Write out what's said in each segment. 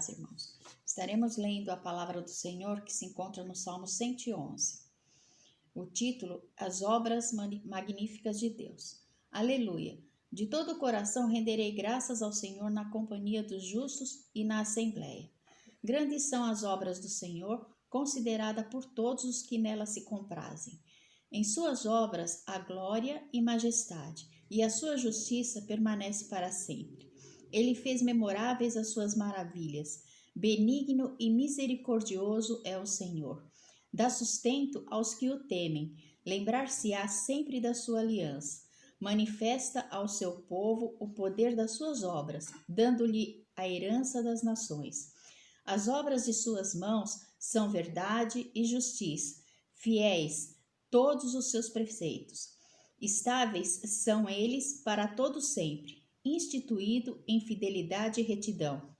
paz, irmãos. Estaremos lendo a palavra do Senhor que se encontra no Salmo 111. O título, As Obras Magníficas de Deus. Aleluia! De todo o coração renderei graças ao Senhor na companhia dos justos e na assembleia. Grandes são as obras do Senhor, considerada por todos os que nela se comprazem. Em suas obras há glória e majestade, e a sua justiça permanece para sempre. Ele fez memoráveis as suas maravilhas. Benigno e misericordioso é o Senhor. Dá sustento aos que o temem. Lembrar-se-á sempre da sua aliança. Manifesta ao seu povo o poder das suas obras, dando-lhe a herança das nações. As obras de suas mãos são verdade e justiça, fiéis todos os seus preceitos. Estáveis são eles para todo sempre, instituído em fidelidade e retidão.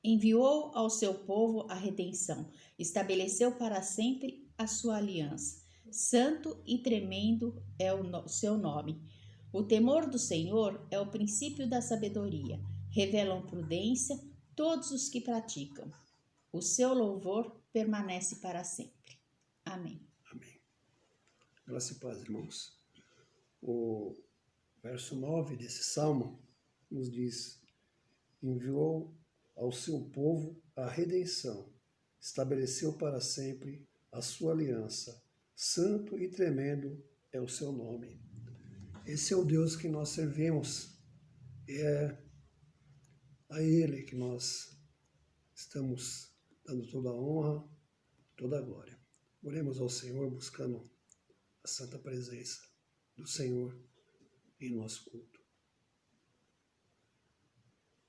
Enviou ao seu povo a redenção, estabeleceu para sempre a sua aliança. Santo e tremendo é o seu nome. O temor do Senhor é o princípio da sabedoria. Revelam prudência todos os que praticam. O seu louvor permanece para sempre. Amém. Amém. Graça e paz, irmãos. O verso 9 desse salmo nos diz: enviou ao seu povo a redenção, estabeleceu para sempre a sua aliança. Santo e tremendo é o seu nome. Esse é o Deus que nós servimos. É a Ele que nós estamos dando toda a honra, toda a glória. Oremos ao Senhor buscando a santa presença do Senhor em nosso culto.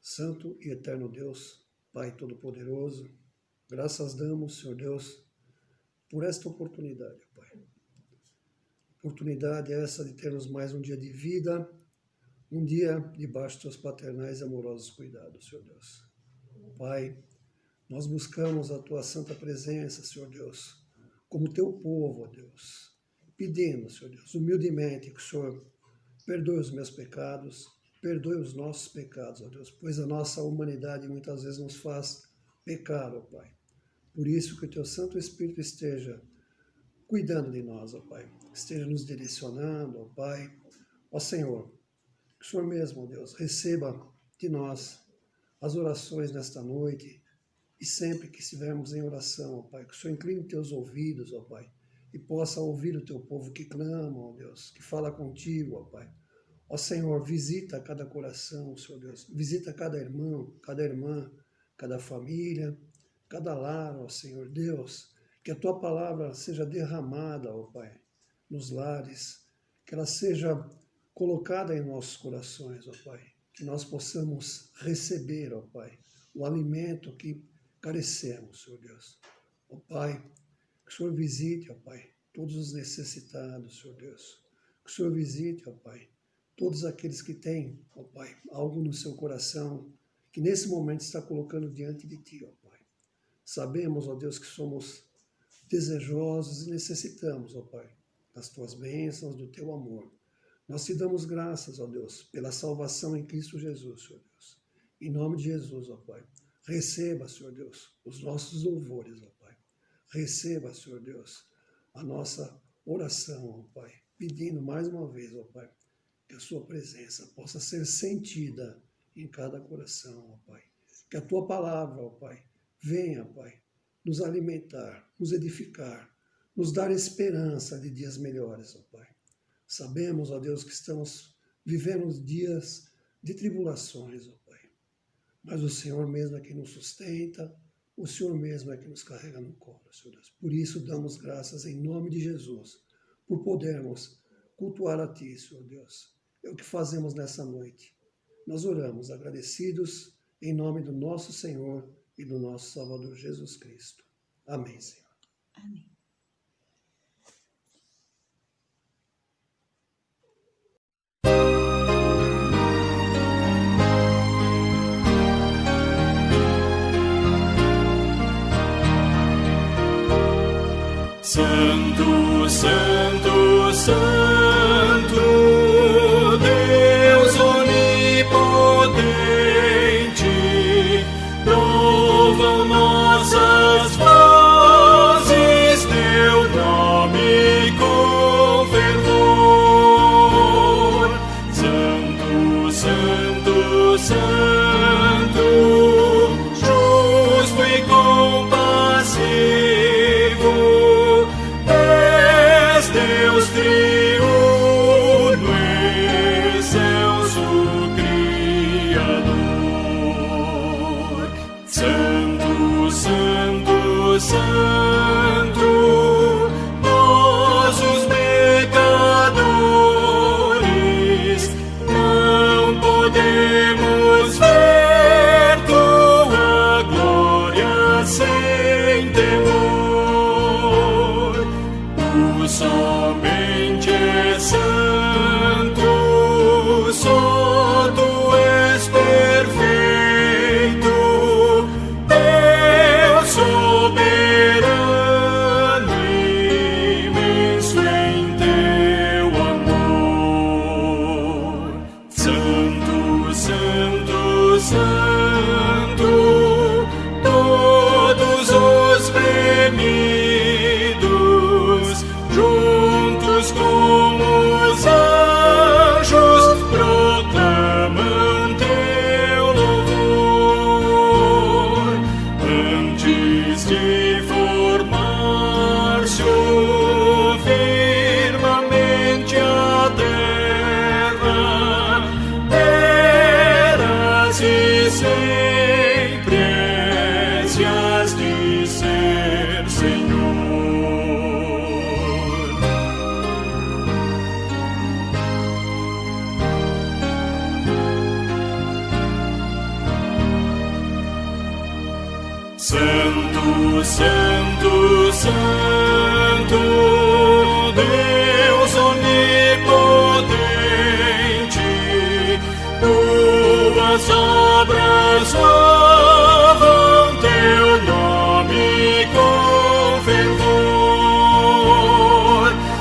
Santo e eterno Deus, Pai Todo-Poderoso, graças damos, Senhor Deus, por esta oportunidade, Pai. Oportunidade essa de termos mais um dia de vida, um dia debaixo dos teus paternais e amorosos cuidados, Senhor Deus. Pai, nós buscamos a tua santa presença, Senhor Deus, como teu povo, ó Deus, pedindo, Senhor Deus, humildemente que o Senhor perdoe os meus pecados, perdoe os nossos pecados, ó Deus, pois a nossa humanidade muitas vezes nos faz pecar, ó Pai. Por isso que o teu Santo Espírito esteja cuidando de nós, ó Pai, esteja nos direcionando, ó Pai. Ó Senhor, que o Senhor mesmo, ó Deus, receba de nós as orações nesta noite e sempre que estivermos em oração, ó Pai, que o Senhor incline teus ouvidos, ó Pai, e possa ouvir o teu povo que clama, ó Deus, que fala contigo, ó Pai. Ó Senhor, visita cada coração, Senhor Deus, visita cada irmão, cada irmã, cada família, cada lar, ó Senhor Deus, que a tua palavra seja derramada, ó Pai, nos lares, que ela seja colocada em nossos corações, ó Pai, que nós possamos receber, ó Pai, o alimento que carecemos, Senhor Deus. Ó Pai, que o Senhor visite, ó Pai, todos os necessitados, Senhor Deus. Que o Senhor visite, ó Pai, todos aqueles que têm, ó Pai, algo no seu coração, que nesse momento está colocando diante de Ti, ó Pai. Sabemos, ó Deus, que somos desejosos e necessitamos, ó Pai, das Tuas bênçãos, do Teu amor. Nós te damos graças, ó Deus, pela salvação em Cristo Jesus, Senhor Deus. Em nome de Jesus, ó Pai, receba, Senhor Deus, os nossos louvores, ó Pai. Receba, Senhor Deus, a nossa oração, ó Pai, pedindo mais uma vez, ó Pai, que a Sua presença possa ser sentida em cada coração, ó Pai. Que a Tua palavra, ó Pai, venha, Pai, nos alimentar, nos edificar, nos dar esperança de dias melhores, ó Pai. Sabemos, ó Deus, que estamos vivendo dias de tribulações, ó Pai. Mas o Senhor mesmo é quem nos sustenta, o Senhor mesmo é quem nos carrega no colo, Senhor Deus. Por isso damos graças em nome de Jesus, por podermos cultuar a Ti, Senhor Deus. É o que fazemos nessa noite. Nós oramos agradecidos em nome do nosso Senhor e do nosso Salvador Jesus Cristo. Amém, Senhor. Amém. Santo, Santo, Santo, Deus onipotente, Santo, Santo, nós os pecadores não podemos ver tua glória sem temor. Tu somente és santo, só tu és perfeito, Deus soberano, imenso em teu amor. Santo, Santo, Santo, todos os remidos, juntos com os anjos, proclamam teu louvor. Antes de formar-se o firmamente a terra, eras e sempre és, e has de ser, Senhor. Santo, Santo, Santo, Deus onipotente, tuas obras louvam teu nome com fervor.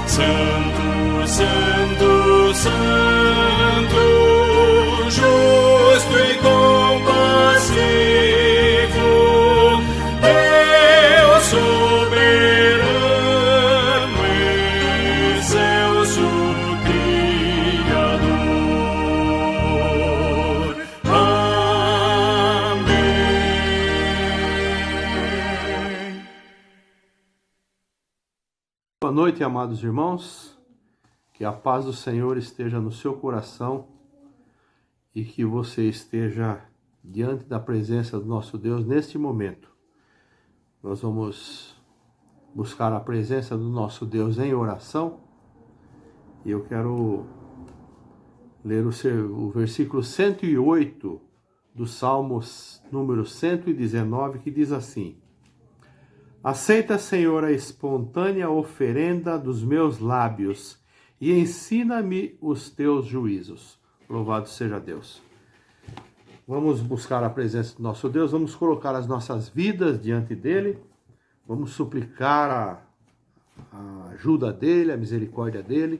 Santo, Santo, Santo, justo e compassivo, Deus soberano, excelso Criador. Amém. Boa noite, amados irmãos. Que a paz do Senhor esteja no seu coração e que você esteja diante da presença do nosso Deus neste momento. Nós vamos buscar a presença do nosso Deus em oração e eu quero ler o versículo 108 do Salmos número 119, que diz assim: Aceita, Senhor, a espontânea oferenda dos meus lábios e ensina-me os teus juízos. Louvado seja Deus. Vamos buscar a presença do nosso Deus, vamos colocar as nossas vidas diante dele, vamos suplicar a ajuda dele, a misericórdia dele.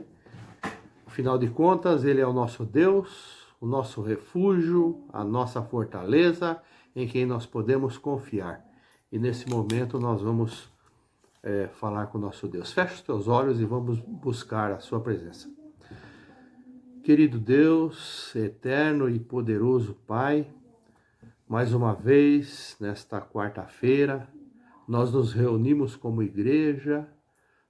Afinal de contas, ele é o nosso Deus, o nosso refúgio, a nossa fortaleza, em quem nós podemos confiar. E nesse momento nós vamos falar com o nosso Deus. Feche os teus olhos e vamos buscar a sua presença. Querido Deus, eterno e poderoso Pai, mais uma vez, nesta quarta-feira, nós nos reunimos como igreja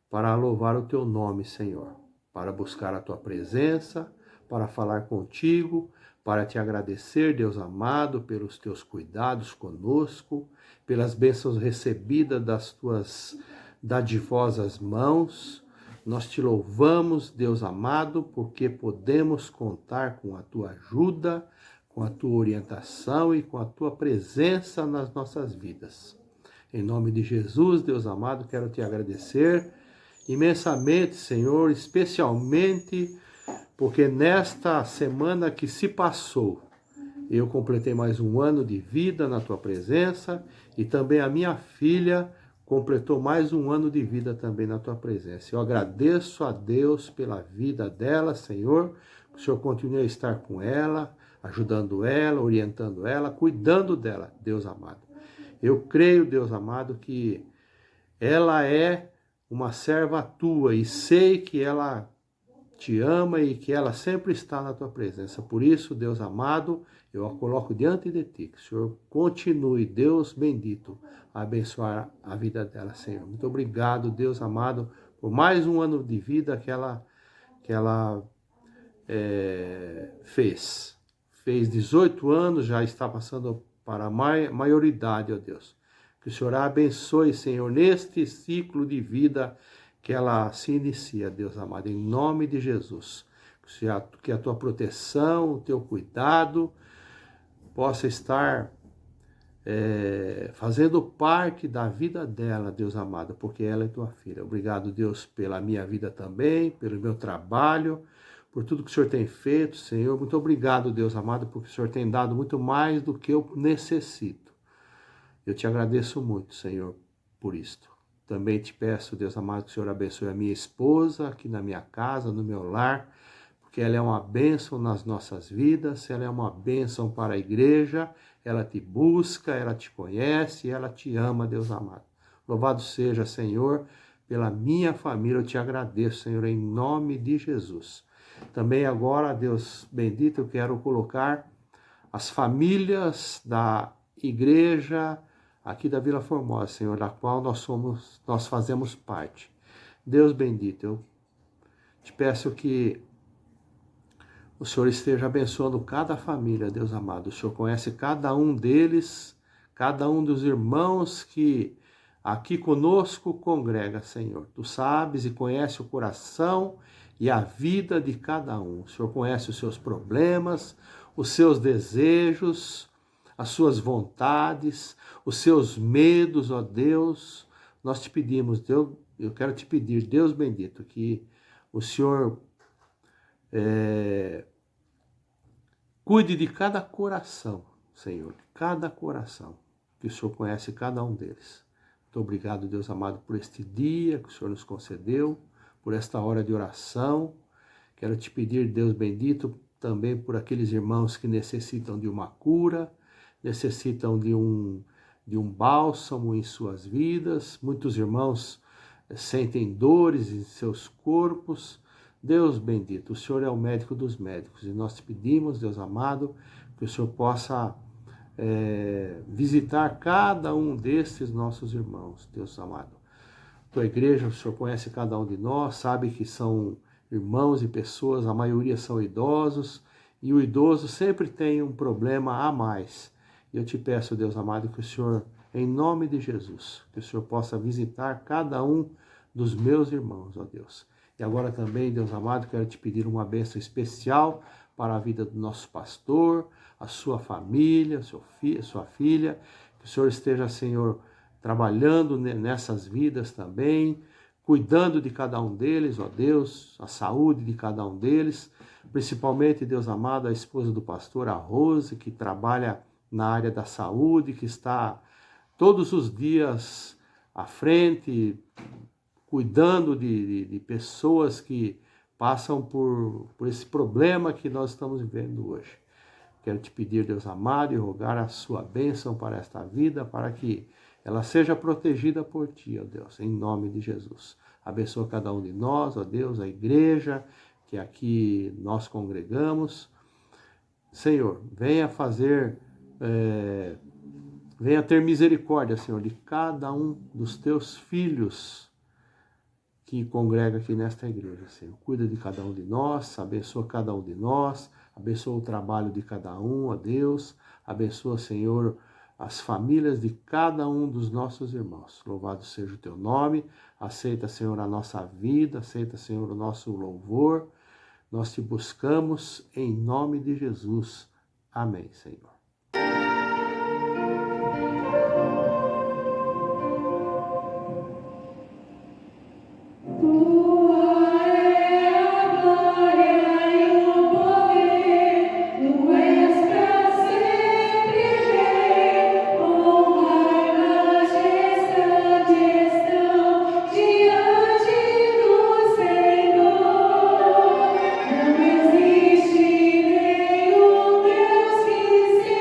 para louvar o teu nome, Senhor, para buscar a tua presença, para falar contigo, para te agradecer, Deus amado, pelos teus cuidados conosco, pelas bênçãos recebidas das tuas dadivosas mãos. Nós te louvamos, Deus amado, porque podemos contar com a tua ajuda, com a tua orientação e com a tua presença nas nossas vidas. Em nome de Jesus, Deus amado, quero te agradecer imensamente, Senhor, especialmente porque nesta semana que se passou, eu completei mais um ano de vida na tua presença e também a minha filha completou mais um ano de vida também na tua presença. Eu agradeço a Deus pela vida dela, Senhor, que o Senhor continue a estar com ela, ajudando ela, orientando ela, cuidando dela, Deus amado. Eu creio, Deus amado, que ela é uma serva tua e sei que ela te ama e que ela sempre está na tua presença. Por isso, Deus amado, eu a coloco diante de ti. Que o Senhor continue, Deus bendito, a abençoar a vida dela, Senhor. Muito obrigado, Deus amado, por mais um ano de vida que ela fez. Fez 18 anos, já está passando para a maioridade, ó Deus. Que o Senhor a abençoe, Senhor, neste ciclo de vida que ela se inicia, Deus amado, em nome de Jesus. Que a tua proteção, o teu cuidado possa estar fazendo parte da vida dela, Deus amado, porque ela é tua filha. Obrigado, Deus, pela minha vida também, pelo meu trabalho, por tudo que o Senhor tem feito, Senhor. Muito obrigado, Deus amado, porque o Senhor tem dado muito mais do que eu necessito. Eu te agradeço muito, Senhor, por isto. Também te peço, Deus amado, que o Senhor abençoe a minha esposa aqui na minha casa, no meu lar, porque ela é uma bênção nas nossas vidas, ela é uma bênção para a igreja, ela te busca, ela te conhece, ela te ama, Deus amado. Louvado seja, Senhor, pela minha família, eu te agradeço, Senhor, em nome de Jesus. Também agora, Deus bendito, eu quero colocar as famílias da igreja aqui da Vila Formosa, Senhor, da qual nós fazemos parte. Deus bendito, eu te peço que o Senhor esteja abençoando cada família, Deus amado. O Senhor conhece cada um deles, cada um dos irmãos que aqui conosco congrega, Senhor. Tu sabes e conhece o coração e a vida de cada um. O Senhor conhece os seus problemas, os seus desejos, as suas vontades, os seus medos, ó Deus. Nós te pedimos, Deus, eu quero te pedir, Deus bendito, que o Senhor cuide de cada coração, Senhor, de cada coração, que o Senhor conhece cada um deles. Muito obrigado, Deus amado, por este dia que o Senhor nos concedeu, por esta hora de oração. Quero te pedir, Deus bendito, também por aqueles irmãos que necessitam de uma cura, necessitam de um bálsamo em suas vidas. Muitos irmãos sentem dores em seus corpos. Deus bendito, o Senhor é o médico dos médicos e nós te pedimos, Deus amado, que o Senhor possa visitar cada um desses nossos irmãos, Deus amado. Tua igreja, o Senhor conhece cada um de nós, sabe que são irmãos e pessoas, a maioria são idosos, e o idoso sempre tem um problema a mais. E eu te peço, Deus amado, que o Senhor, em nome de Jesus, que o Senhor possa visitar cada um dos meus irmãos, ó Deus. E agora também, Deus amado, quero te pedir uma bênção especial para a vida do nosso pastor, a sua família, sua filha. Que o Senhor esteja, Senhor, trabalhando nessas vidas também, cuidando de cada um deles, ó Deus, a saúde de cada um deles. Principalmente, Deus amado, a esposa do pastor, a Rose, que trabalha na área da saúde, que está todos os dias à frente, cuidando de pessoas que passam por esse problema que nós estamos vivendo hoje. Quero te pedir, Deus amado, e rogar a sua bênção para esta vida, para que ela seja protegida por ti, ó Deus, em nome de Jesus. Abençoa cada um de nós, ó Deus, a igreja que aqui nós congregamos. Senhor, venha ter misericórdia, Senhor, de cada um dos teus filhos que congrega aqui nesta igreja, Senhor. Cuida de cada um de nós, abençoa cada um de nós, abençoa o trabalho de cada um, ó Deus. Abençoa, Senhor, as famílias de cada um dos nossos irmãos. Louvado seja o teu nome. Aceita, Senhor, a nossa vida, aceita, Senhor, o nosso louvor. Nós te buscamos em nome de Jesus. Amém, Senhor. Não existe nenhum Deus que se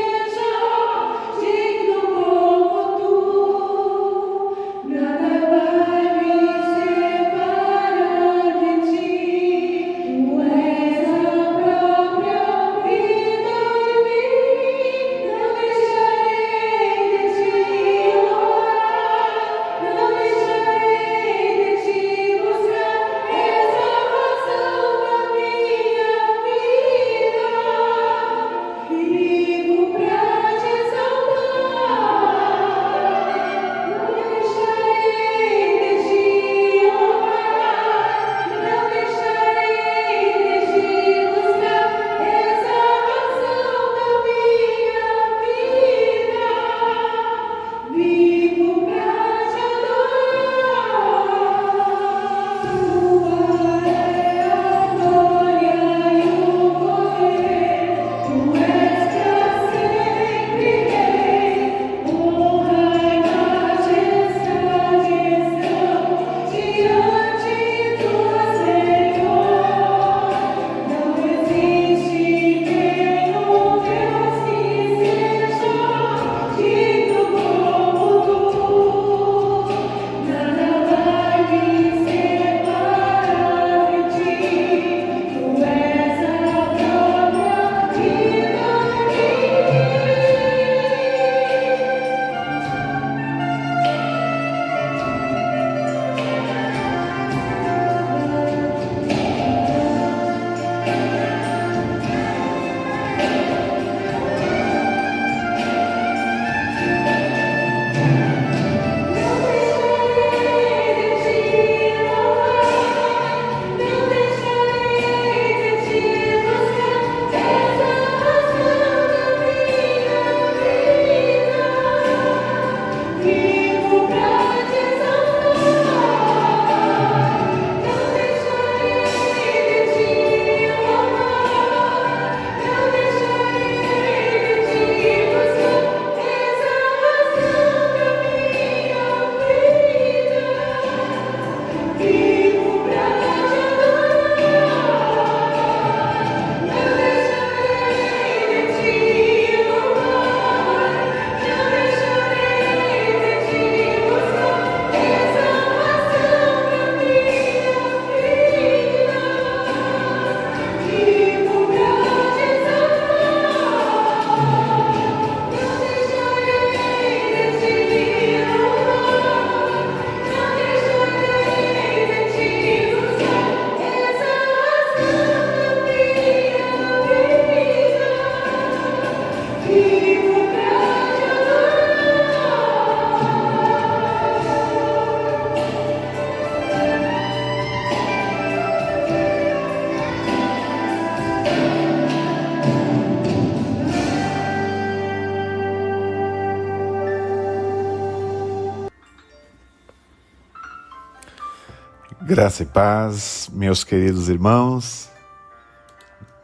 Graça e paz, meus queridos irmãos,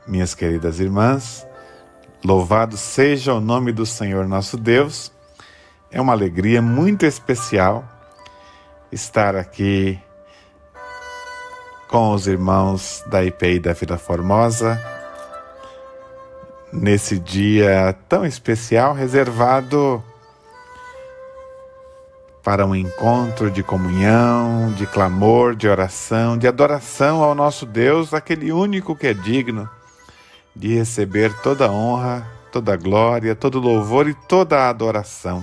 minhas queridas irmãs, louvado seja o nome do Senhor nosso Deus. É uma alegria muito especial estar aqui com os irmãos da IPI da Vila Formosa, nesse dia tão especial, reservado para um encontro de comunhão, de clamor, de oração, de adoração ao nosso Deus, aquele único que é digno de receber toda a honra, toda a glória, todo o louvor e toda a adoração.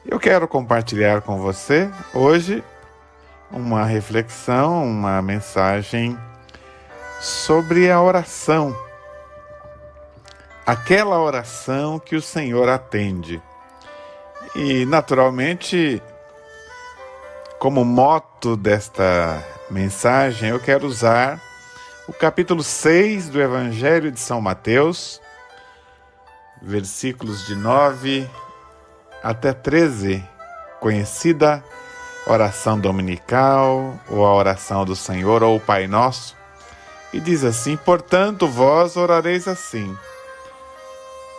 Eu quero compartilhar com você hoje uma reflexão, uma mensagem sobre a oração. Aquela oração que o Senhor atende. E, naturalmente, como moto desta mensagem, eu quero usar o capítulo 6 do Evangelho de São Mateus, versículos de 9 até 13, conhecida oração dominical, ou a oração do Senhor, ou o Pai Nosso, e diz assim: portanto, vós orareis assim: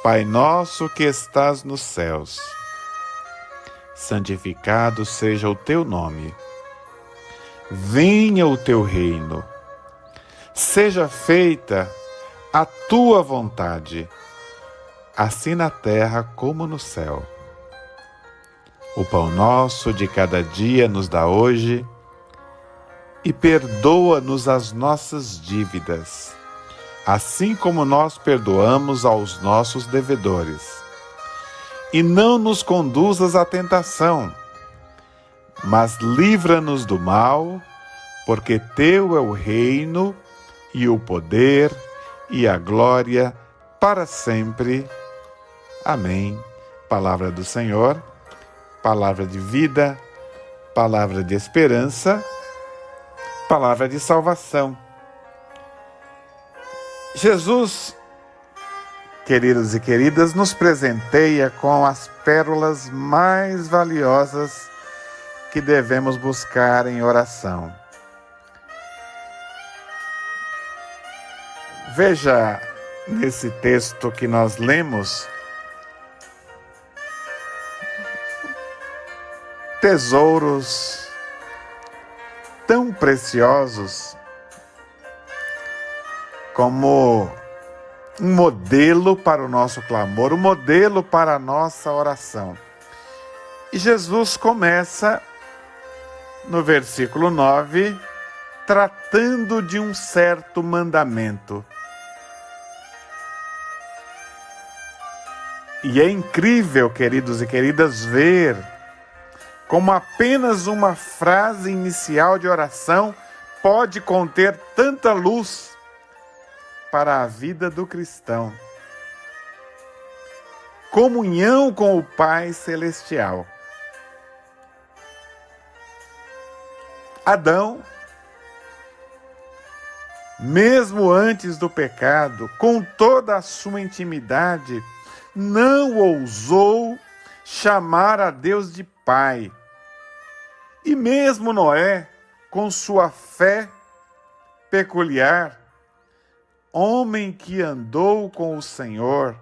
Pai nosso que estás nos céus, santificado seja o teu nome. Venha o teu reino. Seja feita a tua vontade, assim na terra como no céu. O pão nosso de cada dia nos dá hoje, e perdoa-nos as nossas dívidas, assim como nós perdoamos aos nossos devedores. E não nos conduzas à tentação, mas livra-nos do mal, porque teu é o reino, e o poder, e a glória, para sempre. Amém. Palavra do Senhor, palavra de vida, palavra de esperança, palavra de salvação. Jesus, queridos e queridas, nos presenteia com as pérolas mais valiosas que devemos buscar em oração. Veja nesse texto que nós lemos, tesouros tão preciosos como um modelo para o nosso clamor, um modelo para a nossa oração. E Jesus começa no versículo 9, tratando de um certo mandamento. E é incrível, queridos e queridas, ver como apenas uma frase inicial de oração pode conter tanta luz para a vida do cristão. Comunhão com o Pai Celestial. Adão, mesmo antes do pecado, com toda a sua intimidade, não ousou chamar a Deus de Pai. E mesmo Noé, com sua fé peculiar, homem que andou com o Senhor,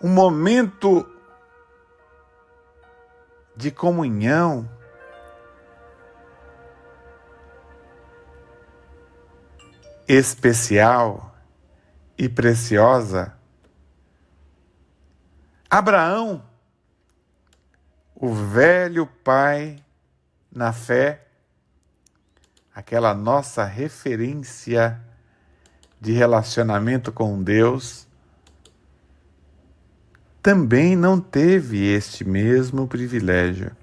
um momento de comunhão especial e preciosa. Abraão, o velho pai na fé, aquela nossa referência de relacionamento com Deus, também não teve este mesmo privilégio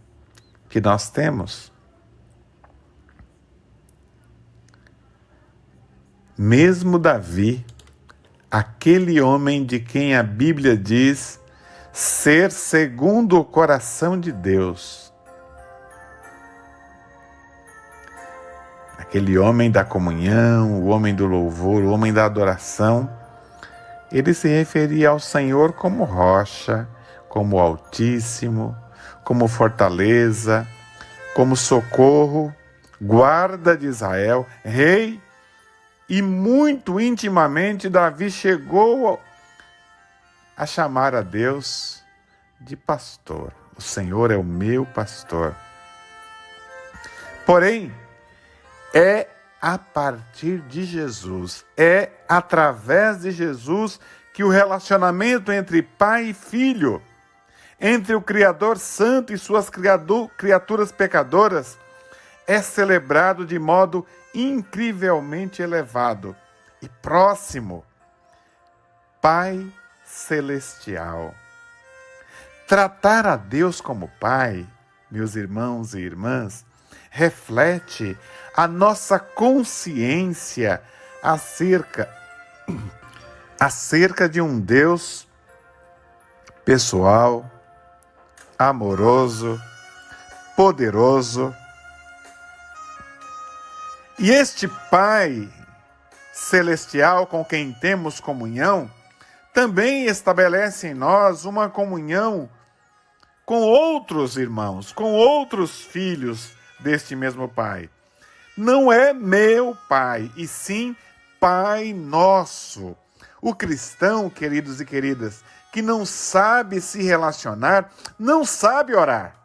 que nós temos. Mesmo Davi, aquele homem de quem a Bíblia diz ser segundo o coração de Deus, aquele homem da comunhão, o homem do louvor, o homem da adoração, ele se referia ao Senhor como rocha, como Altíssimo, como fortaleza, como socorro, guarda de Israel, rei, e muito intimamente Davi chegou a chamar a Deus de pastor. O Senhor é o meu pastor. Porém, é a partir de Jesus, é através de Jesus que o relacionamento entre pai e filho, entre o Criador Santo e suas criaturas pecadoras, é celebrado de modo incrivelmente elevado e próximo. Pai Celestial. Tratar a Deus como Pai, meus irmãos e irmãs, reflete a nossa consciência acerca de um Deus pessoal, amoroso, poderoso. E este Pai Celestial com quem temos comunhão, também estabelece em nós uma comunhão com outros irmãos, com outros filhos deste mesmo Pai. Não é meu Pai, e sim Pai nosso. O cristão, queridos e queridas, que não sabe se relacionar, não sabe orar.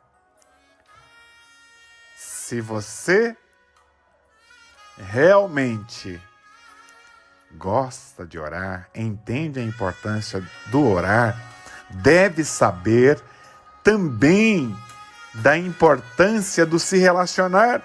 Se você realmente gosta de orar, entende a importância do orar, deve saber também da importância do se relacionar.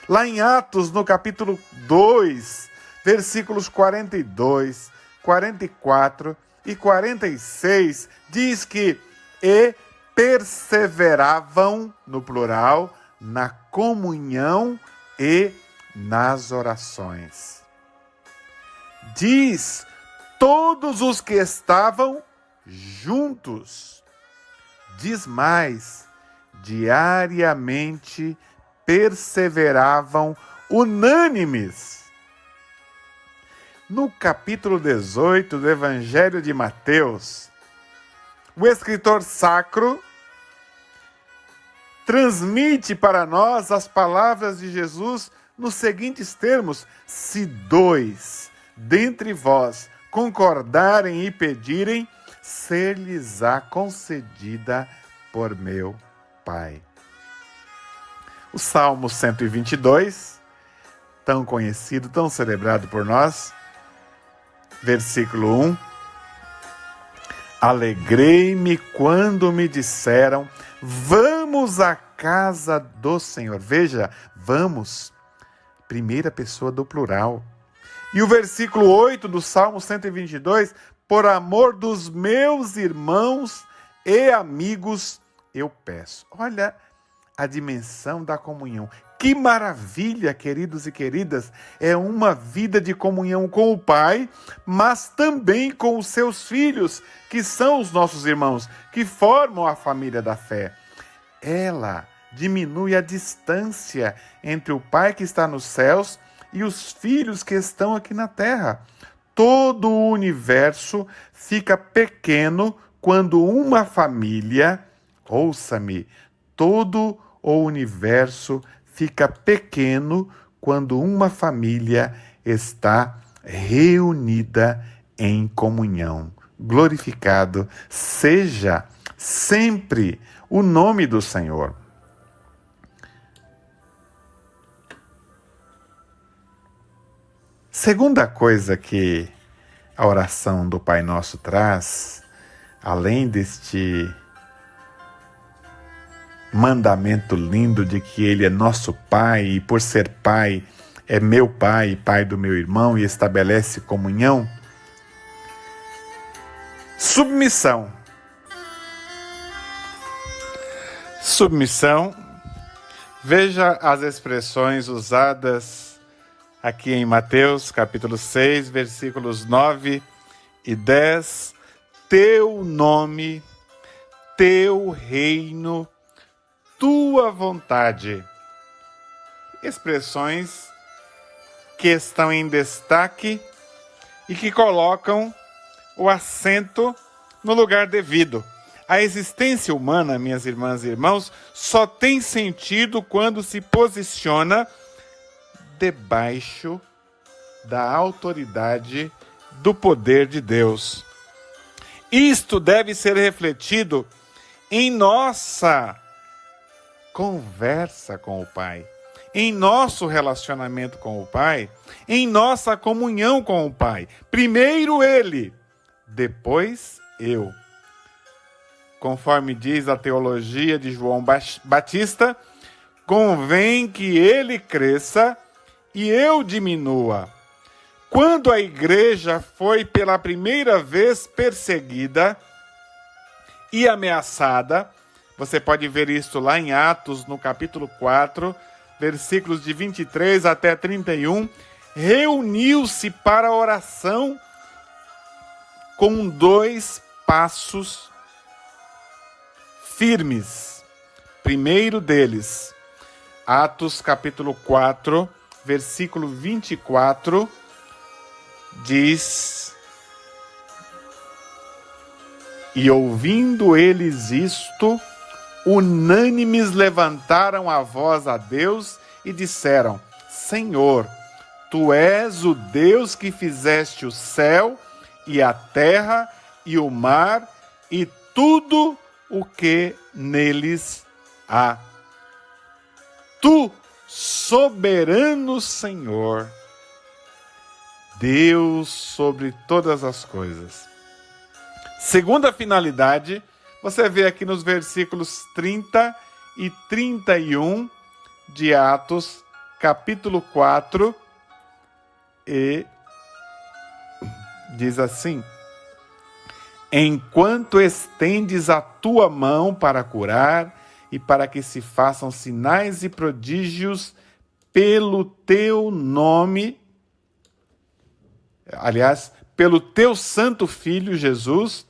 Lá em Atos, no capítulo 2, versículos 42, 44 e 46, diz que e perseveravam, no plural, na comunhão e nas orações. Diz, todos os que estavam juntos. Diz mais, diariamente perseveravam unânimes. No capítulo 18 do Evangelho de Mateus, o escritor sacro transmite para nós as palavras de Jesus nos seguintes termos: se dois dentre vós concordarem e pedirem, ser-lhes-á concedida por meu Pai. O Salmo 122, tão conhecido, tão celebrado por nós, versículo 1. Alegrei-me quando me disseram, vamos à casa do Senhor. Veja, vamos, primeira pessoa do plural. E o versículo 8 do Salmo 122, por amor dos meus irmãos e amigos, eu peço. Olha a dimensão da comunhão. Que maravilha, queridos e queridas, é uma vida de comunhão com o Pai, mas também com os seus filhos, que são os nossos irmãos, que formam a família da fé. Ela diminui a distância entre o Pai que está nos céus e os filhos que estão aqui na terra. Todo o universo fica pequeno quando uma família, ouça-me, todo o universo fica pequeno quando uma família está reunida em comunhão. Glorificado seja sempre o nome do Senhor. Segunda coisa que a oração do Pai Nosso traz, além deste mandamento lindo de que Ele é nosso Pai e por ser Pai é meu Pai e Pai do meu irmão e estabelece comunhão, submissão. Submissão, veja as expressões usadas aqui em Mateus, capítulo 6, versículos 9 e 10. Teu nome, teu reino, tua vontade. Expressões que estão em destaque e que colocam o acento no lugar devido. A existência humana, minhas irmãs e irmãos, só tem sentido quando se posiciona debaixo da autoridade do poder de Deus. Isto deve ser refletido em nossa conversa com o Pai, em nosso relacionamento com o Pai, em nossa comunhão com o Pai. Primeiro Ele, depois eu. Conforme diz a teologia de João Batista, convém que ele cresça e eu diminua. Quando a igreja foi pela primeira vez perseguida e ameaçada, você pode ver isso lá em Atos, no capítulo 4, versículos de 23 até 31, reuniu-se para a oração com 2 passos firmes. Primeiro deles, Atos capítulo 4, versículo 24, diz: e ouvindo eles isto, unânimes levantaram a voz a Deus e disseram: Senhor, Tu és o Deus que fizeste o céu e a terra e o mar e tudo o que neles há. Tu, soberano Senhor, Deus sobre todas as coisas. Segunda finalidade, você vê aqui nos versículos 30 e 31 de Atos, capítulo 4, e diz assim: enquanto estendes a tua mão para curar e para que se façam sinais e prodígios pelo teu nome, aliás, pelo teu santo Filho Jesus,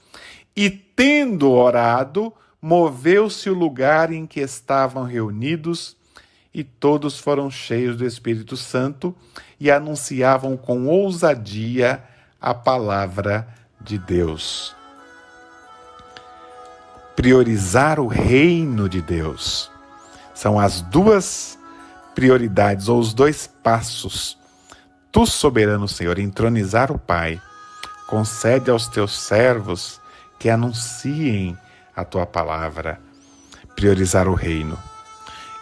e tendo orado, moveu-se o lugar em que estavam reunidos, e todos foram cheios do Espírito Santo e anunciavam com ousadia a palavra de Deus. Priorizar o reino de Deus são as 2 prioridades, ou os 2 passos. Tu, soberano Senhor, entronizar o Pai, concede aos teus servos que anunciem a tua palavra. Priorizar o reino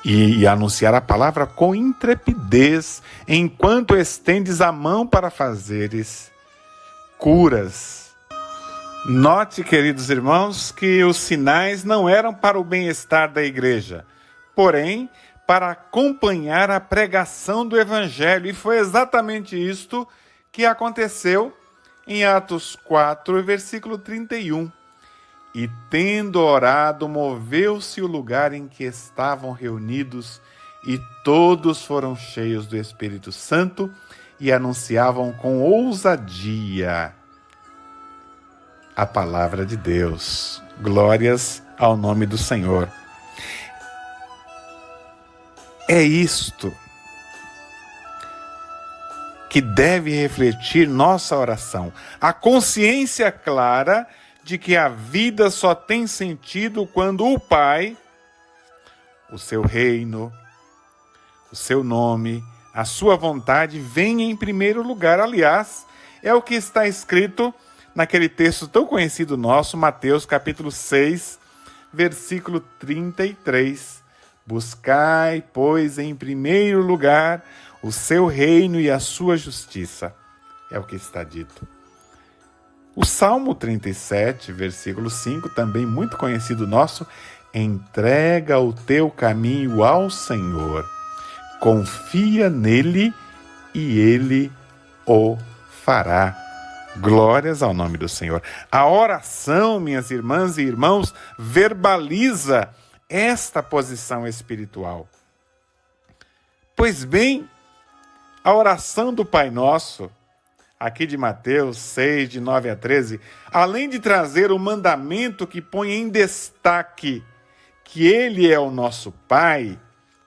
e anunciar a palavra com intrepidez, enquanto estendes a mão para fazeres curas. Note, queridos irmãos, que os sinais não eram para o bem-estar da igreja, porém para acompanhar a pregação do Evangelho. E foi exatamente isto que aconteceu em Atos 4, versículo 31. E tendo orado, moveu-se o lugar em que estavam reunidos, e todos foram cheios do Espírito Santo e anunciavam com ousadia a palavra de Deus. Glórias ao nome do Senhor. É isto que deve refletir nossa oração. A consciência clara de que a vida só tem sentido quando o Pai, o seu reino, o seu nome, a sua vontade vem em primeiro lugar. Aliás, é o que está escrito naquele texto tão conhecido nosso, Mateus capítulo 6, versículo 33. Buscai, pois, em primeiro lugar o seu reino e a sua justiça. É o que está dito. O Salmo 37, versículo 5, também muito conhecido nosso: entrega o teu caminho ao Senhor, confia nele e ele o fará. Glórias ao nome do Senhor. A oração, minhas irmãs e irmãos, verbaliza esta posição espiritual. Pois bem, a oração do Pai Nosso, aqui de Mateus 6, de 9 a 13, além de trazer o mandamento que põe em destaque que Ele é o nosso Pai,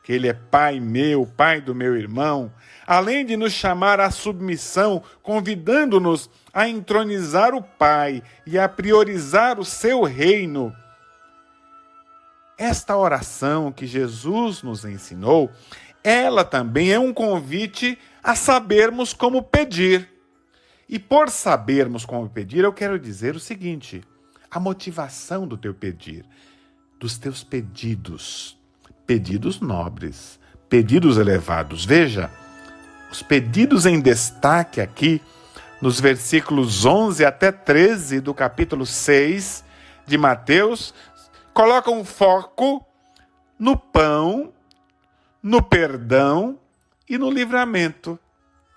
que Ele é Pai meu, Pai do meu irmão, além de nos chamar à submissão, convidando-nos a entronizar o Pai e a priorizar o seu reino, esta oração que Jesus nos ensinou, ela também é um convite a sabermos como pedir. E por sabermos como pedir, eu quero dizer o seguinte: a motivação do teu pedir, dos teus pedidos, pedidos nobres, pedidos elevados. Veja, os pedidos em destaque aqui, nos versículos 11 até 13 do capítulo 6 de Mateus, colocam foco no pão, no perdão e no livramento.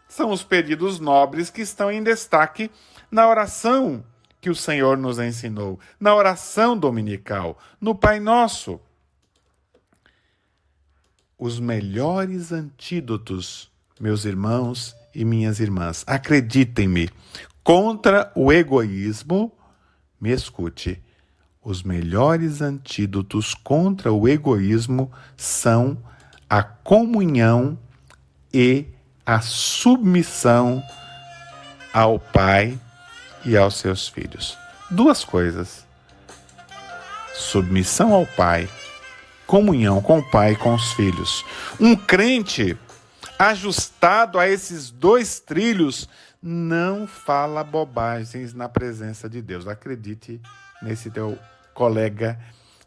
São os pedidos nobres que estão em destaque na oração que o Senhor nos ensinou, na oração dominical, no Pai Nosso. Os melhores antídotos, meus irmãos e minhas irmãs, acreditem-me, contra o egoísmo, me escute, os melhores antídotos contra o egoísmo são a comunhão e a submissão ao Pai e aos seus filhos. Duas coisas: submissão ao Pai, comunhão com o Pai e com os filhos. Um crente ajustado a esses dois trilhos não fala bobagens na presença de Deus. Acredite nesse teu colega,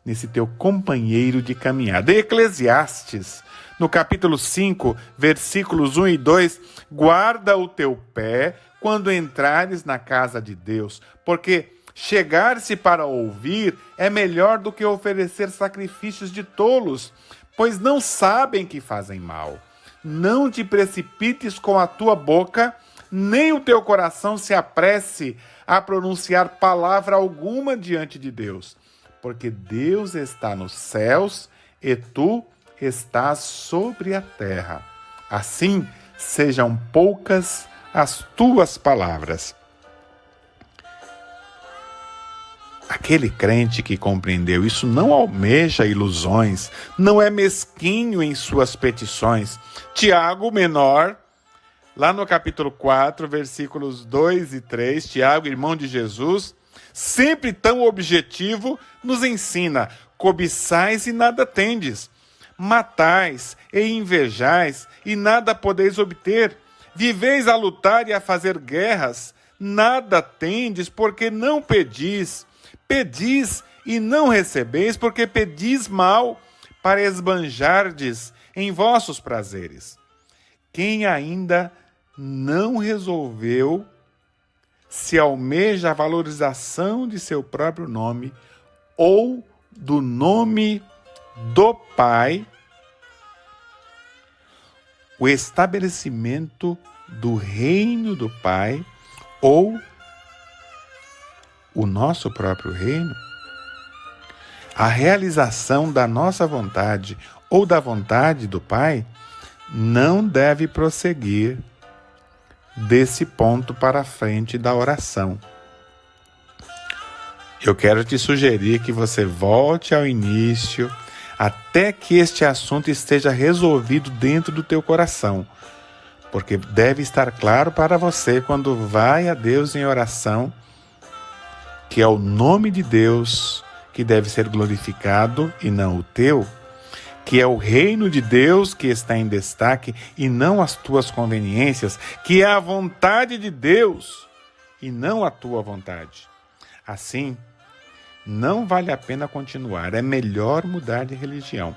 nesse teu companheiro de caminhada. Eclesiastes, no capítulo 5, versículos 1 e 2, guarda o teu pé quando entrares na casa de Deus, porque chegar-se para ouvir é melhor do que oferecer sacrifícios de tolos, pois não sabem que fazem mal. Não te precipites com a tua boca, nem o teu coração se apresse a pronunciar palavra alguma diante de Deus, porque Deus está nos céus e tu estás sobre a terra. Assim sejam poucas as tuas palavras. Aquele crente que compreendeu isso não almeja ilusões, não é mesquinho em suas petições. Tiago, menor, lá no capítulo 4, versículos 2 e 3, Tiago, irmão de Jesus, sempre tão objetivo, nos ensina: cobiçais e nada tendes, matais e invejais e nada podeis obter, viveis a lutar e a fazer guerras, nada tendes porque não pedis, pedis e não recebeis porque pedis mal, para esbanjardes em vossos prazeres. Quem ainda não resolveu, se almeja a valorização de seu próprio nome ou do nome do Pai, o estabelecimento do reino do Pai ou o nosso próprio reino, a realização da nossa vontade ou da vontade do Pai não deve prosseguir desse ponto para frente da oração. Eu quero te sugerir que você volte ao início até que este assunto esteja resolvido dentro do teu coração, porque deve estar claro para você quando vai a Deus em oração que é o nome de Deus que deve ser glorificado e não o teu, que é o reino de Deus que está em destaque e não as tuas conveniências, que é a vontade de Deus e não a tua vontade. Assim, não vale a pena continuar, é melhor mudar de religião.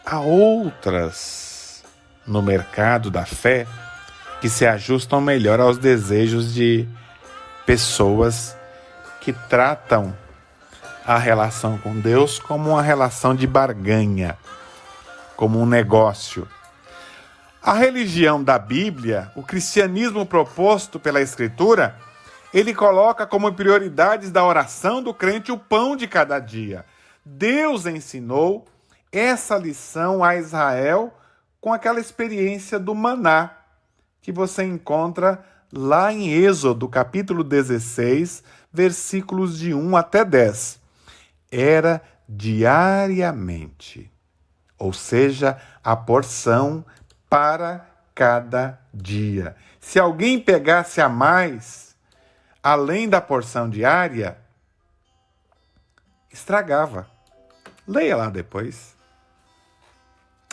Há outras no mercado da fé que se ajustam melhor aos desejos de pessoas que tratam a relação com Deus como uma relação de barganha, como um negócio. A religião da Bíblia, o cristianismo proposto pela Escritura, ele coloca como prioridades da oração do crente o pão de cada dia. Deus ensinou essa lição a Israel com aquela experiência do maná, que você encontra lá em Êxodo, capítulo 16, versículos de 1 até 10. Era diariamente, ou seja, a porção para cada dia. Se alguém pegasse a mais, além da porção diária, estragava, Leia lá depois.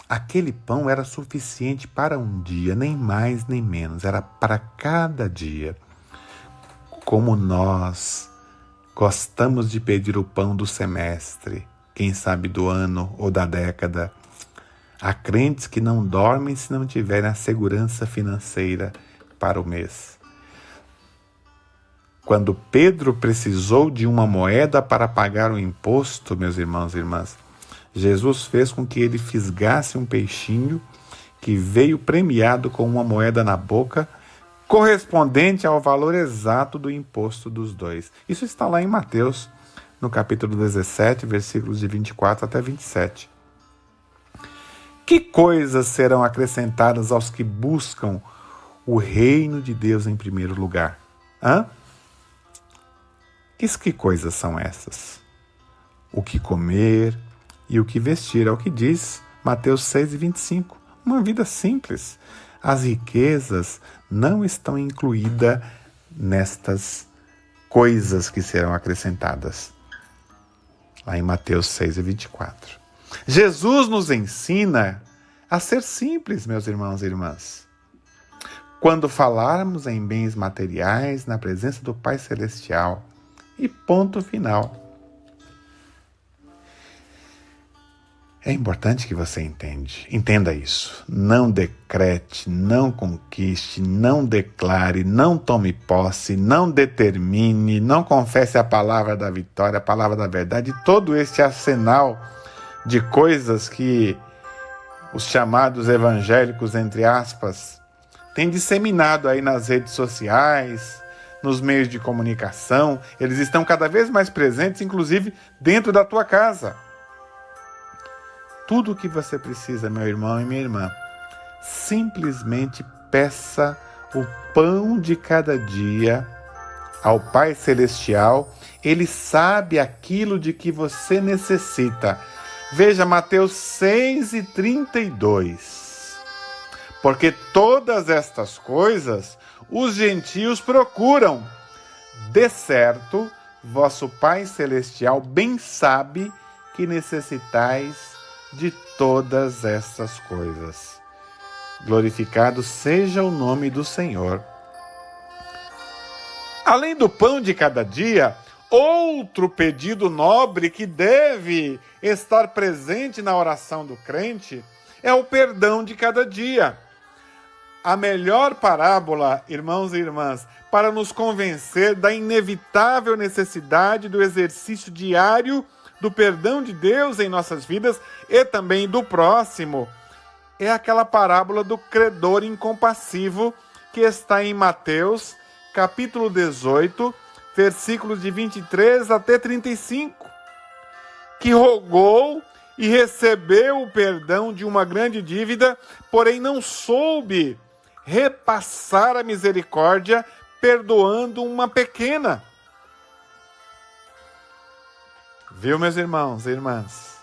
Aquele pão era suficiente para um dia, nem mais nem menos, era para cada dia. Como nós gostamos de pedir o pão do semestre, quem sabe do ano ou da década. Há crentes que não dormem se não tiverem a segurança financeira para o mês. Quando Pedro precisou de uma moeda para pagar o imposto, meus irmãos e irmãs, Jesus fez com que ele fisgasse um peixinho que veio premiado com uma moeda na boca, correspondente ao valor exato do imposto dos dois. Isso está lá em Mateus, no capítulo 17, versículos de 24 até 27. Que coisas serão acrescentadas aos que buscam o reino de Deus em primeiro lugar? Que coisas são essas? O que comer e o que vestir, é o que diz Mateus 6:25. Uma vida simples. As riquezas não estão incluídas nestas coisas que serão acrescentadas. Lá em Mateus 6:24. Jesus nos ensina a ser simples, meus irmãos e irmãs. Quando falarmos em bens materiais na presença do Pai Celestial, e ponto final. É importante que você entenda isso. Não decrete, não conquiste, não declare, não tome posse, não determine, não confesse a palavra da vitória, a palavra da verdade, todo este arsenal de coisas que os chamados evangélicos, entre aspas, têm disseminado aí nas redes sociais, nos meios de comunicação. Eles estão cada vez mais presentes, inclusive dentro da tua casa. Tudo o que você precisa, meu irmão e minha irmã, simplesmente peça o pão de cada dia ao Pai Celestial. Ele sabe aquilo de que você necessita. Veja Mateus 6:32. Porque todas estas coisas os gentios procuram. De certo, vosso Pai Celestial bem sabe que necessitais de todas essas coisas. Glorificado seja o nome do Senhor. Além do pão de cada dia, outro pedido nobre que deve estar presente na oração do crente é o perdão de cada dia. A melhor parábola, irmãos e irmãs, para nos convencer da inevitável necessidade do exercício diário do perdão de Deus em nossas vidas e também do próximo, é aquela parábola do credor incompassivo que está em Mateus, capítulo 18, versículos de 23 até 35, que rogou e recebeu o perdão de uma grande dívida, porém não soube repassar a misericórdia perdoando uma pequena. Viu, meus irmãos e irmãs?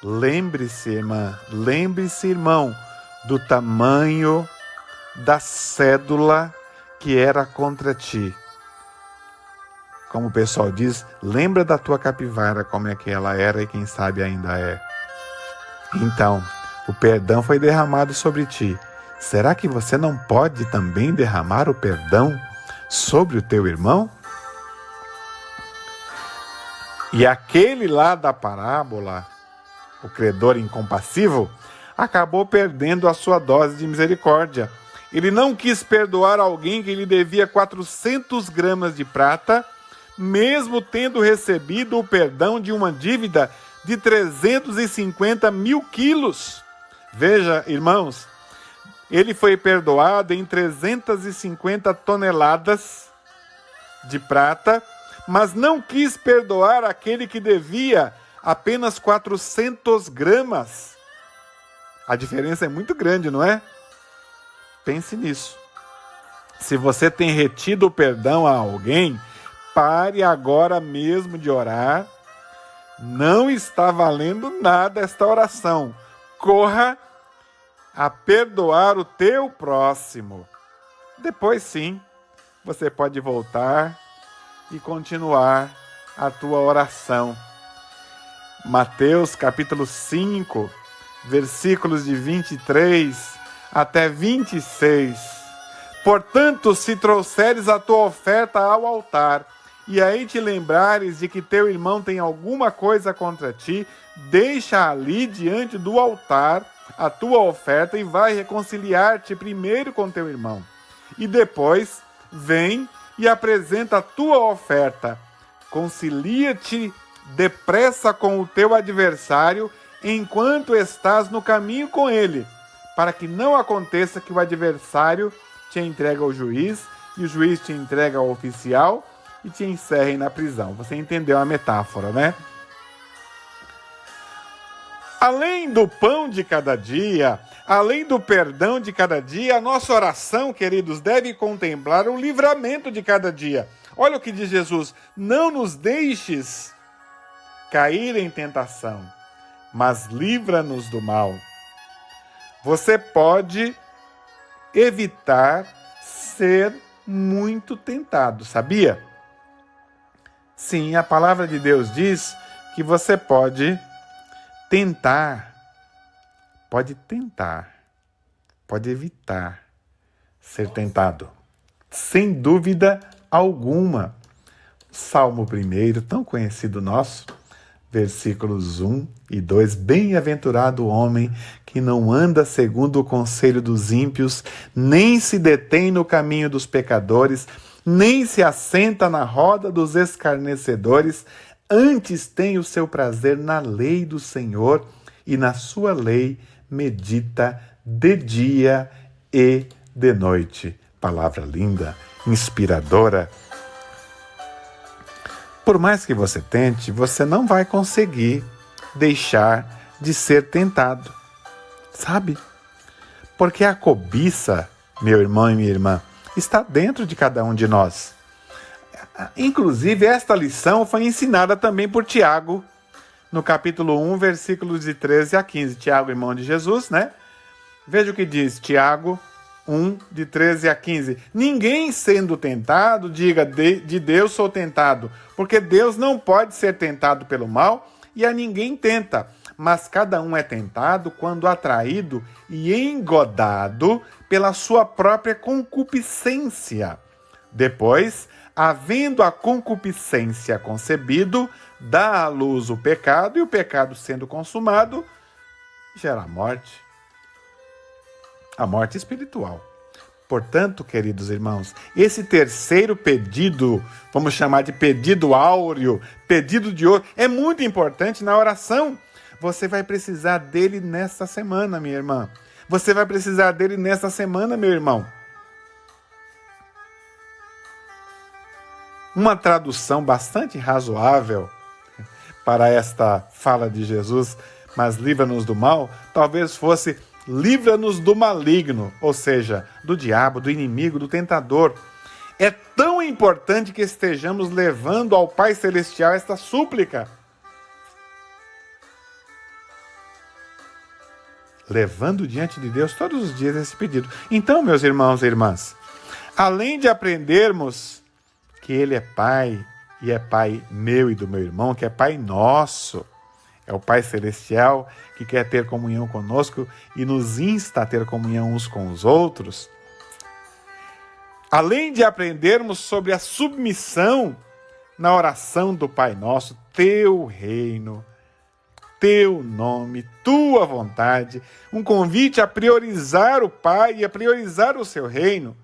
Lembre-se, irmã, lembre-se, irmão, do tamanho da cédula que era contra ti. Como o pessoal diz, lembra da tua capivara, como é que ela era e quem sabe ainda é. Então, o perdão foi derramado sobre ti. Será que você não pode também derramar o perdão sobre o teu irmão? E aquele lá da parábola, o credor incompassivo, acabou perdendo a sua dose de misericórdia. Ele não quis perdoar alguém que lhe devia 400 gramas de prata, mesmo tendo recebido o perdão de uma dívida de 350 mil quilos. Veja, irmãos, ele foi perdoado em 350 toneladas de prata, mas não quis perdoar aquele que devia apenas 400 gramas. A diferença é muito grande, não é? Pense nisso. Se você tem retido o perdão a alguém, pare agora mesmo de orar. Não está valendo nada esta oração. Corra a perdoar o teu próximo. Depois sim, você pode voltar e continuar a tua oração. Mateus capítulo 5, versículos de 23 até 26. Portanto, se trouxeres a tua oferta ao altar, e aí te lembrares de que teu irmão tem alguma coisa contra ti, deixa ali diante do altar a tua oferta e vai reconciliar-te primeiro com teu irmão. E depois vem e apresenta a tua oferta. Concilia-te depressa com o teu adversário enquanto estás no caminho com ele, para que não aconteça que o adversário te entregue ao juiz e o juiz te entregue ao oficial e te encerrem na prisão. Você entendeu a metáfora, né? Além do pão de cada dia, além do perdão de cada dia, a nossa oração, queridos, deve contemplar o livramento de cada dia. Olha o que diz Jesus: não nos deixes cair em tentação, mas livra-nos do mal. Você pode evitar ser muito tentado, sabia? Sim, a palavra de Deus diz que você pode pode evitar ser tentado, sem dúvida alguma. Salmo 1, tão conhecido nosso, versículos 1 e 2, bem-aventurado o homem que não anda segundo o conselho dos ímpios, nem se detém no caminho dos pecadores, nem se assenta na roda dos escarnecedores, antes tem o seu prazer na lei do Senhor, e na sua lei medita de dia e de noite. Palavra linda, inspiradora. Por mais que você tente, você não vai conseguir deixar de ser tentado, sabe? Porque a cobiça, meu irmão e minha irmã, está dentro de cada um de nós. Inclusive, esta lição foi ensinada também por Tiago, no capítulo 1, versículos de 13 a 15. Tiago, irmão de Jesus, né? Veja o que diz Tiago 1, de 13 a 15. Ninguém sendo tentado, diga de Deus sou tentado, porque Deus não pode ser tentado pelo mal e a ninguém tenta. Mas cada um é tentado quando atraído e engodado pela sua própria concupiscência. Depois, havendo a concupiscência concebido, dá à luz o pecado, e o pecado sendo consumado, gera a morte espiritual. Portanto, queridos irmãos, esse terceiro pedido, vamos chamar de pedido áureo, pedido de ouro, é muito importante na oração. Você vai precisar dele nesta semana, minha irmã. Você vai precisar dele nesta semana, meu irmão. Uma tradução bastante razoável para esta fala de Jesus, mas livra-nos do mal, talvez fosse livra-nos do maligno, ou seja, do diabo, do inimigo, do tentador. É tão importante que estejamos levando ao Pai Celestial esta súplica. Levando diante de Deus todos os dias esse pedido. Então, meus irmãos e irmãs, além de aprendermos que Ele é Pai, e é Pai meu e do meu irmão, que é Pai nosso, é o Pai Celestial que quer ter comunhão conosco e nos insta a ter comunhão uns com os outros. Além de aprendermos sobre a submissão na oração do Pai Nosso, teu reino, teu nome, tua vontade, um convite a priorizar o Pai e a priorizar o seu reino.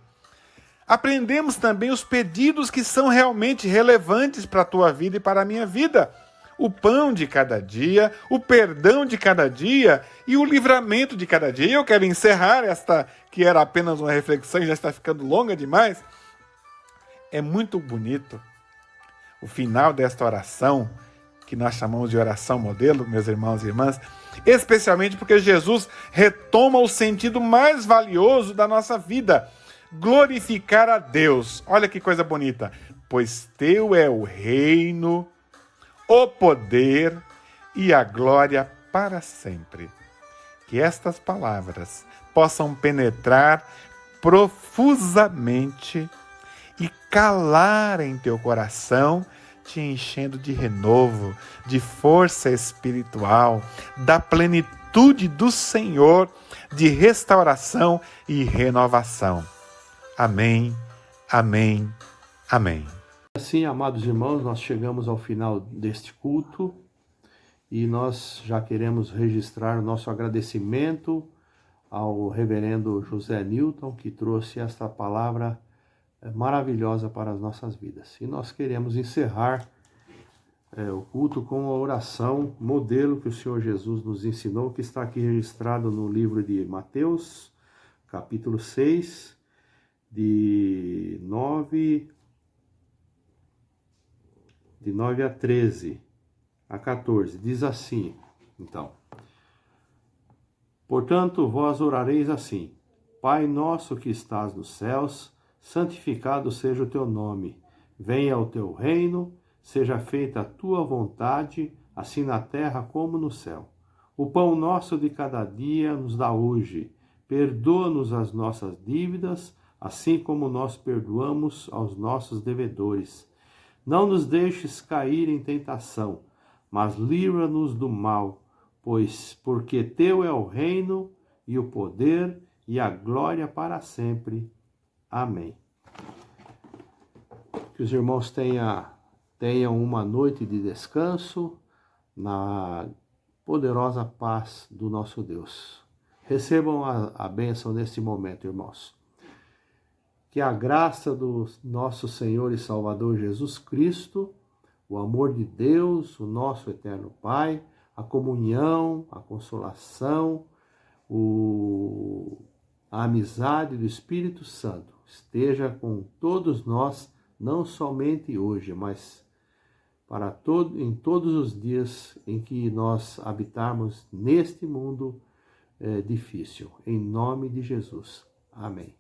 Aprendemos também os pedidos que são realmente relevantes para a tua vida e para a minha vida. O pão de cada dia, o perdão de cada dia e o livramento de cada dia. E eu quero encerrar esta, que era apenas uma reflexão e já está ficando longa demais. É muito bonito o final desta oração, que nós chamamos de oração modelo, meus irmãos e irmãs, especialmente porque Jesus retoma o sentido mais valioso da nossa vida: glorificar a Deus. Olha que coisa bonita. Pois teu é o reino, o poder e a glória para sempre. Que estas palavras possam penetrar profusamente e calar em teu coração, te enchendo de renovo, de força espiritual, da plenitude do Senhor, de restauração e renovação. Amém, amém, amém. Assim, amados irmãos, nós chegamos ao final deste culto e nós já queremos registrar o nosso agradecimento ao reverendo José Newton, que trouxe esta palavra maravilhosa para as nossas vidas. E nós queremos encerrar o culto com a oração modelo que o Senhor Jesus nos ensinou, que está aqui registrado no livro de Mateus, capítulo 6, de 9 a 13 a 14. Diz assim, então: portanto, vós orareis assim: Pai nosso que estás nos céus, santificado seja o teu nome. Venha o teu reino, seja feita a tua vontade, assim na terra como no céu. O pão nosso de cada dia nos dá hoje. Perdoa-nos as nossas dívidas, assim como nós perdoamos aos nossos devedores. Não nos deixes cair em tentação, mas livra-nos do mal, porque teu é o reino e o poder e a glória para sempre. Amém. Que os irmãos tenham uma noite de descanso na poderosa paz do nosso Deus. Recebam a bênção neste momento, irmãos. Que a graça do nosso Senhor e Salvador Jesus Cristo, o amor de Deus, o nosso eterno Pai, a comunhão, a consolação, a amizade do Espírito Santo esteja com todos nós, não somente hoje, mas em todos os dias em que nós habitarmos neste mundo difícil. Em nome de Jesus. Amém.